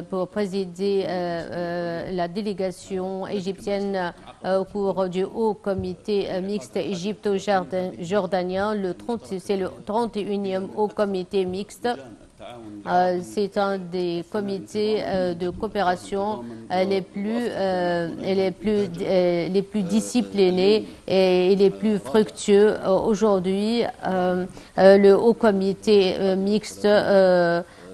pour présider la délégation égyptienne au cours du Haut Comité mixte égypto-jordanien. C'est le 31e Haut Comité mixte. C'est un des comités de coopération les plus disciplinés et les plus fructueux. Aujourd'hui, le Haut Comité mixte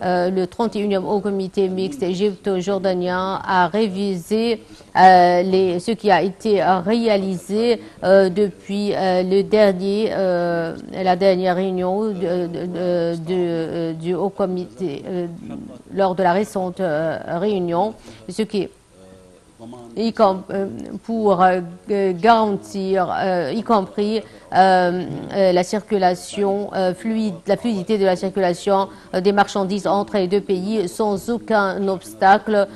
le 31e Haut Comité mixte égypto-jordanien a révisé ce qui a été réalisé depuis la dernière réunion du Haut Comité, lors de la récente réunion, ce qui pour garantir, y compris la circulation fluide, la fluidité de la circulation des marchandises entre les deux pays sans aucun obstacle,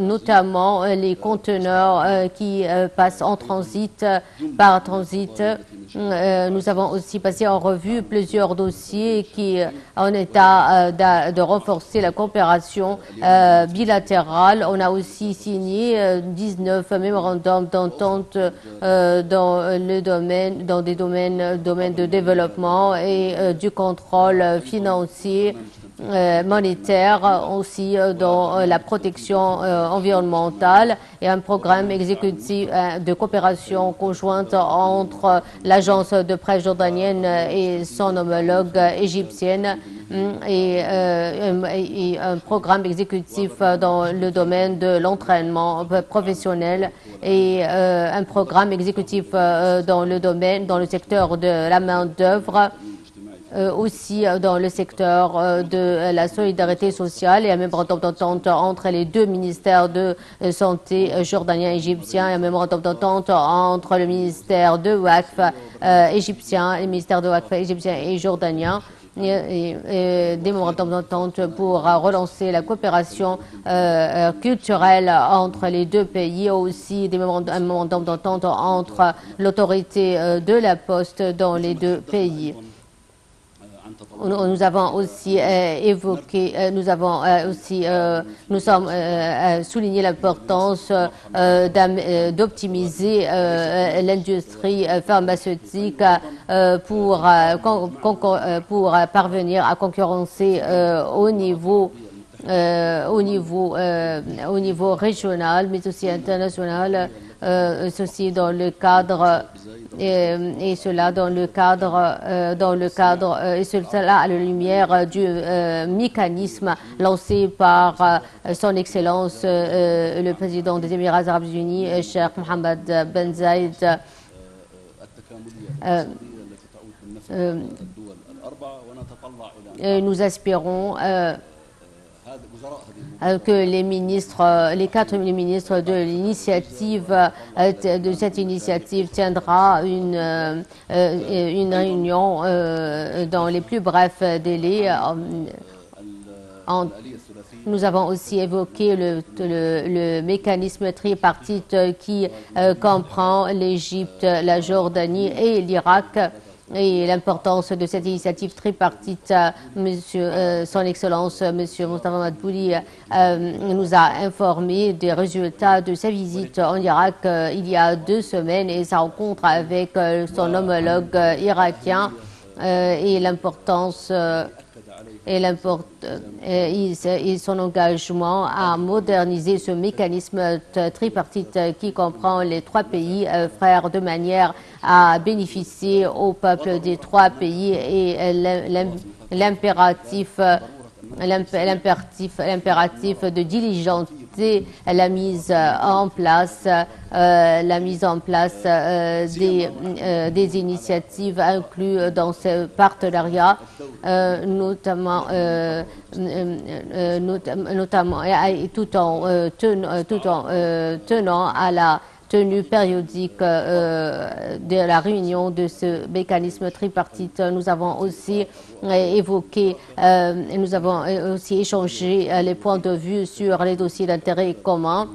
notamment les conteneurs qui passent en transit, par transit. Nous avons aussi passé en revue plusieurs dossiers qui en état de renforcer la coopération bilatérale. On a aussi signé 19 mémorandums d'entente dans des domaines de développement et du contrôle financier, monétaire, aussi dans la protection environnementale, et un programme exécutif de coopération conjointe entre l'agence de presse jordanienne et son homologue égyptienne, et un programme exécutif dans le domaine de l'entraînement professionnel, et un programme exécutif dans le secteur de la main-d'œuvre, aussi dans le secteur de la solidarité sociale, et un mémorandum d'entente entre les deux ministères de santé jordanien et égyptien, et un mémorandum d'entente entre le ministère de Waqf égyptien et le ministère de Waqf égyptien et jordanien, et des mémorandums d'entente pour relancer la coopération culturelle entre les deux pays, aussi un mémorandum d'entente entre l'autorité de la poste dans les deux pays. Nous avons aussi souligné l'importance d'optimiser l'industrie pharmaceutique pour parvenir à concurrencer au niveau régional, mais aussi international, ceci dans le cadre et cela à la lumière du mécanisme lancé par son Excellence le président des Émirats arabes unis, Cheikh Mohammed Ben Zayed. Nous espérons que les 4 ministres de cette initiative tiendra une réunion dans les plus brefs délais. Nous avons aussi évoqué le mécanisme tripartite qui comprend l'Égypte, la Jordanie et l'Irak, et l'importance de cette initiative tripartite. Son Excellence, Monsieur Mustafa Madbouli, nous a informé des résultats de sa visite en Irak il y a 2 semaines, et sa rencontre avec son homologue irakien, et l'importance et son engagement à moderniser ce mécanisme tripartite qui comprend les 3 pays frères, de manière à bénéficier au peuple des 3 pays, et l'impératif de diligenter la mise en place des initiatives incluses dans ce partenariat, notamment tout en tenant à la tenue périodique de la réunion de ce mécanisme tripartite. Nous avons aussi échangé les points de vue sur les dossiers d'intérêt commun,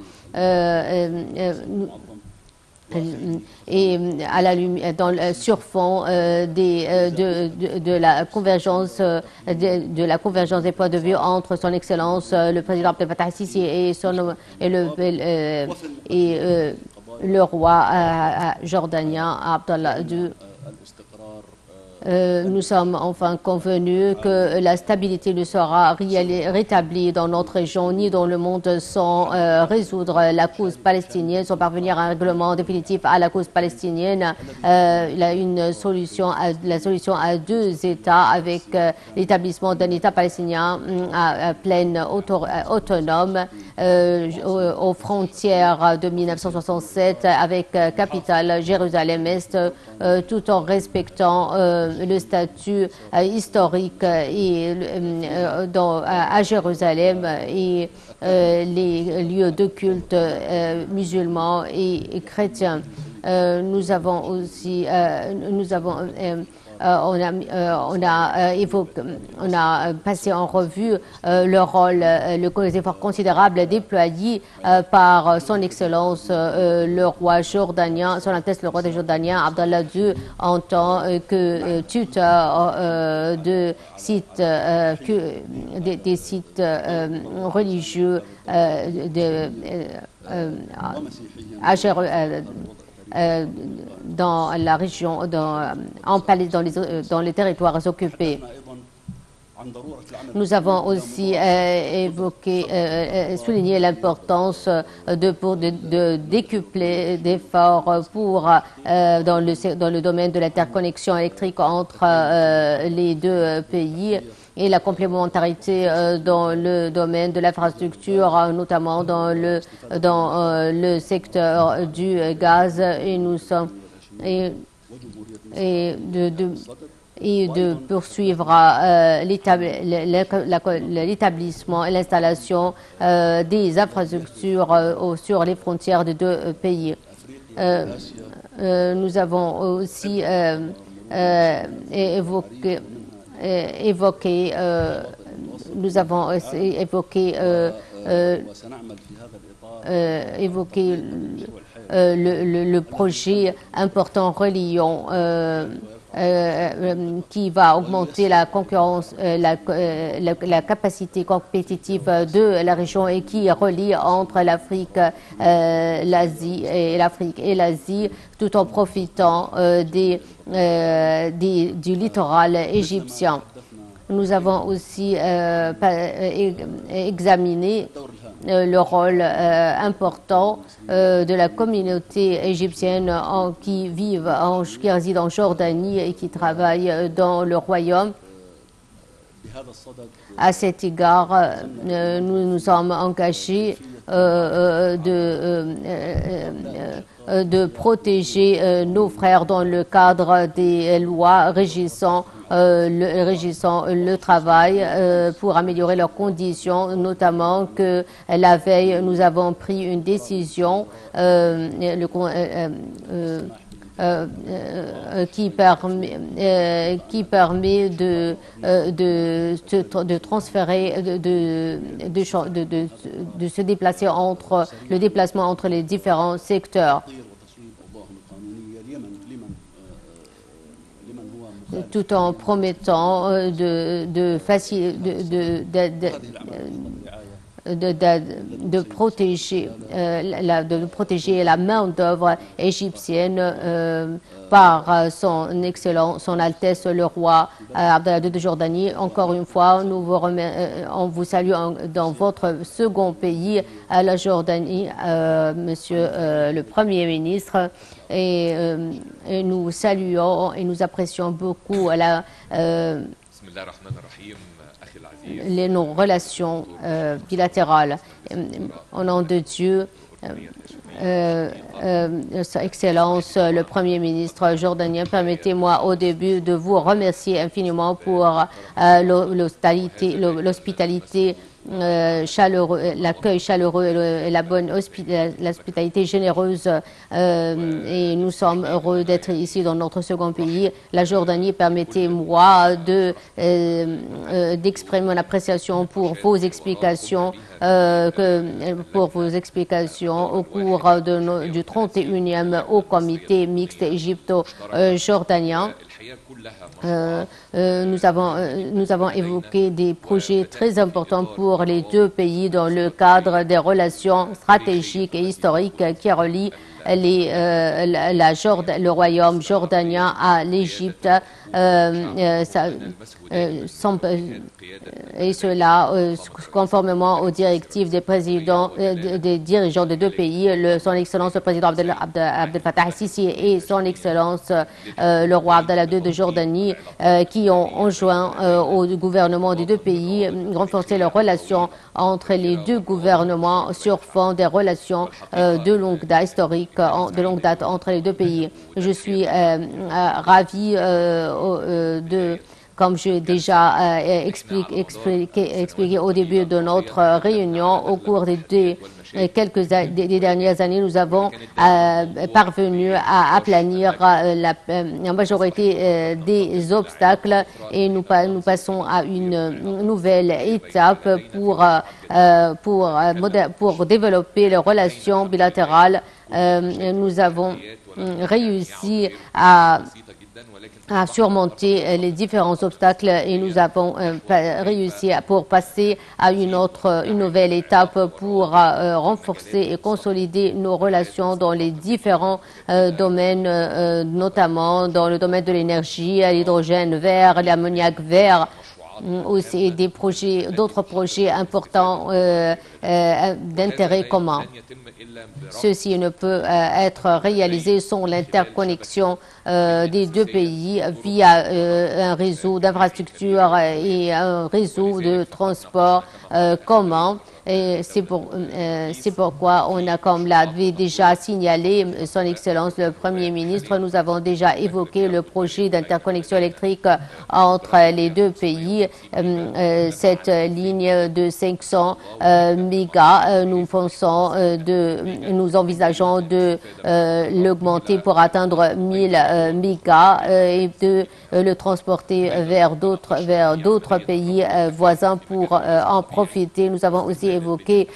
et à la sur fond de la convergence de la convergence des points de vue entre son Excellence le président Abdel Fattah el-Sisi et le roi jordanien Abdallah II. Nous sommes enfin convenus que la stabilité ne sera rétablie dans notre région ni dans le monde sans résoudre la cause palestinienne, sans parvenir à un règlement définitif à la cause palestinienne. Il y a une solution, la solution à deux États avec l'établissement d'un État palestinien à pleine autonome aux frontières de 1967 avec capitale Jérusalem-Est, tout en respectant le statut historique à Jérusalem et les lieux de culte musulmans et chrétiens. Nous avons aussi on a passé en revue le rôle, les efforts considérables déployés par son Excellence le roi jordanien, son Altesse le roi des Jordaniens, Abdallah II, en tant que tuteur de sites, des sites religieux dans la région, dans les territoires occupés. Nous avons aussi souligné l'importance de décupler d'efforts dans le domaine de l'interconnexion électrique entre les deux pays et la complémentarité dans le domaine de l'infrastructure, notamment dans le secteur du gaz, et nous sommes de poursuivre l'établissement et l'installation des infrastructures sur les frontières des deux pays. Nous avons aussi évoqué le projet important reliant qui va augmenter la concurrence, la capacité compétitive de la région et qui relie entre l'Afrique, l'Asie et l'Asie, tout en profitant du littoral égyptien. Nous avons aussi examiné le rôle important de la communauté égyptienne qui réside en Jordanie et qui travaille dans le royaume. À cet égard, nous nous sommes engagés de protéger nos frères dans le cadre des lois régissant le travail pour améliorer leurs conditions, notamment que la veille, nous avons pris une décision qui permet de transférer, de se déplacer le déplacement entre les différents secteurs, tout en promettant de protéger la main-d'œuvre égyptienne par son Altesse le roi Abdallah II de Jordanie. Encore une fois, on vous salue dans votre second pays, la Jordanie, Monsieur le Premier ministre, et nous saluons et nous apprécions beaucoup nos relations bilatérales. Au nom de Dieu, Excellence, le Premier ministre jordanien, permettez-moi au début de vous remercier infiniment pour l'hospitalité l'accueil chaleureux et la bonne l'hospitalité généreuse. Et nous sommes heureux d'être ici dans notre second pays, la Jordanie. Permettez-moi d'exprimer mon appréciation pour vos explications, au cours du 31e Haut Comité mixte égypto-jordanien. Nous avons évoqué des projets très importants pour les deux pays dans le cadre des relations stratégiques et historiques qui relient le royaume jordanien à l'Égypte. Et cela conformément aux directives des dirigeants des deux pays, son Excellence le président Abdel Fattah el-Sisi et son Excellence le roi Abdallah II de Jordanie, qui ont enjoint au gouvernement des deux pays renforcer les relations entre les deux gouvernements sur fond des relations de longue date historiques de longue date entre les deux pays. Je suis ravi comme j'ai déjà expliqué au début de notre réunion, au cours des dernières années, nous avons parvenu à aplanir la majorité des obstacles et nous passons à une nouvelle étape pour développer les relations bilatérales. Nous avons réussi à surmonter les différents obstacles et nous avons réussi pour passer à une nouvelle étape pour renforcer et consolider nos relations dans les différents domaines, notamment dans le domaine de l'énergie, l'hydrogène vert, l'ammoniac vert. Aussi d'autres projets importants d'intérêt commun. Ceci ne peut être réalisé sans l'interconnexion des deux pays via un réseau d'infrastructures et un réseau de transport commun. Et c'est pourquoi on a, comme l'avait déjà signalé son Excellence le Premier ministre, nous avons déjà évoqué le projet d'interconnexion électrique entre les deux pays. Cette ligne de 500 mégas, nous envisageons de l'augmenter pour atteindre 1000 mégas et de le transporter vers d'autres pays voisins pour en profiter. Nous avons aussi évoqué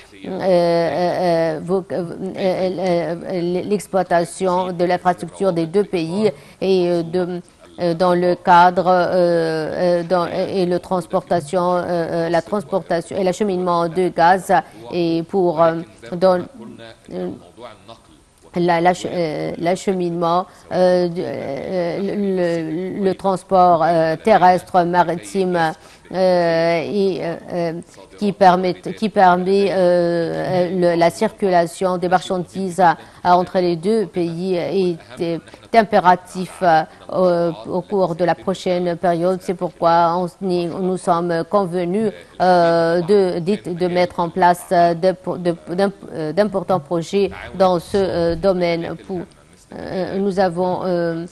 l'exploitation de l'infrastructure des deux pays et dans le cadre et la transportation et l'acheminement de gaz et pour l'acheminement, le transport terrestre, maritime qui permet la circulation des marchandises entre les deux pays est impératif au cours de la prochaine période. C'est pourquoi nous sommes convenus de mettre en place d'importants projets dans ce domaine. Nous avons le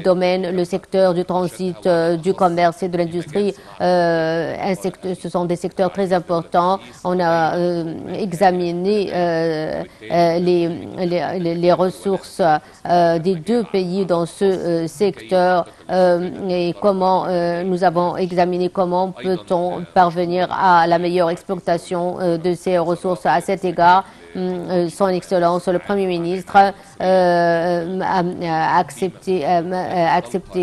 domaine, le secteur du transit, du commerce et de l'industrie. Ce sont des secteurs très importants. On a examiné les ressources des deux pays dans ce secteur et nous avons examiné comment peut-on parvenir à la meilleure exploitation de ces ressources. À cet égard, son Excellence le Premier ministre a accepté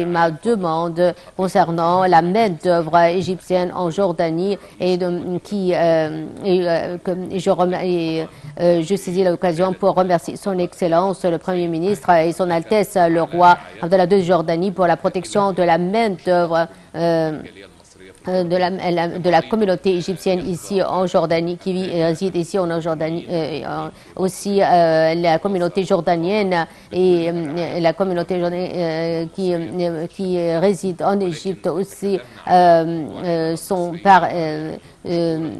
ma demande concernant la main-d'œuvre égyptienne en Jordanie et je saisis l'occasion pour remercier son Excellence le Premier ministre et son Altesse le roi Abdallah II de Jordanie pour la protection de la main-d'œuvre de la communauté égyptienne ici en Jordanie, qui réside ici en Jordanie, aussi la communauté jordanienne et la communauté jordanienne qui réside en Égypte aussi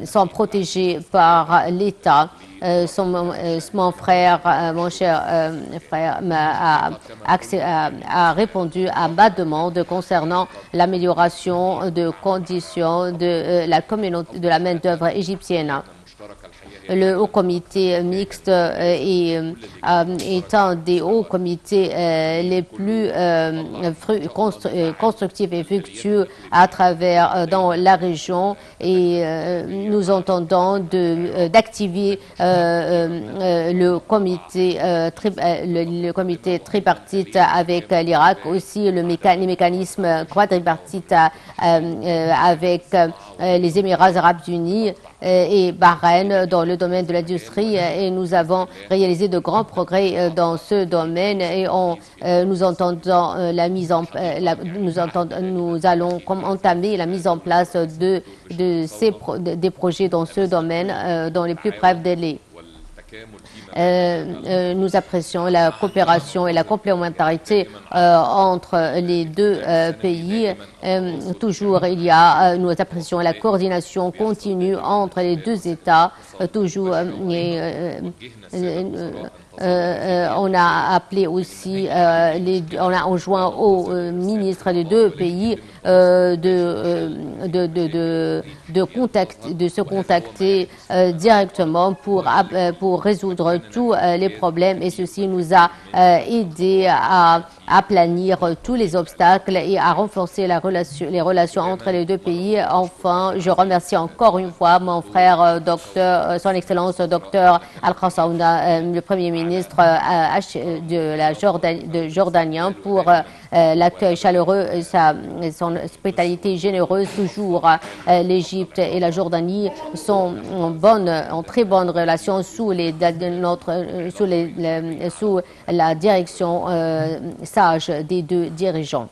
sont protégés par l'État. Mon frère, mon cher frère, a répondu à ma demande concernant l'amélioration de conditions de la communauté de la main-d'œuvre égyptienne. Le haut comité mixte est un des hauts comités les plus constructifs et fructueux à travers dans la région, et nous entendons d'activer le comité tripartite avec l'Irak, aussi les mécanismes quadripartites avec les Émirats arabes unis et Bahreïn dans le domaine de l'industrie, et nous avons réalisé de grands progrès dans ce domaine, et nous allons entamer la mise en place des projets dans ce domaine dans les plus brefs délais. Nous apprécions la coopération et la complémentarité entre les deux pays. Toujours, nous apprécions la coordination continue entre les deux États. Toujours, on a appelé aussi, on a enjoint aux ministres des deux pays de se contacter directement pour résoudre tous les problèmes, et ceci nous a aidé à aplanir tous les obstacles et à renforcer les relations entre les deux pays. Enfin, je remercie encore une fois mon frère, son Excellence Dr Al-Khassaouna, le Premier ministre de jordanien, pour l'accueil chaleureux et son hospitalité généreuse. Toujours, l'Égypte et la Jordanie sont en très bonne relation sous la direction sage des deux dirigeants.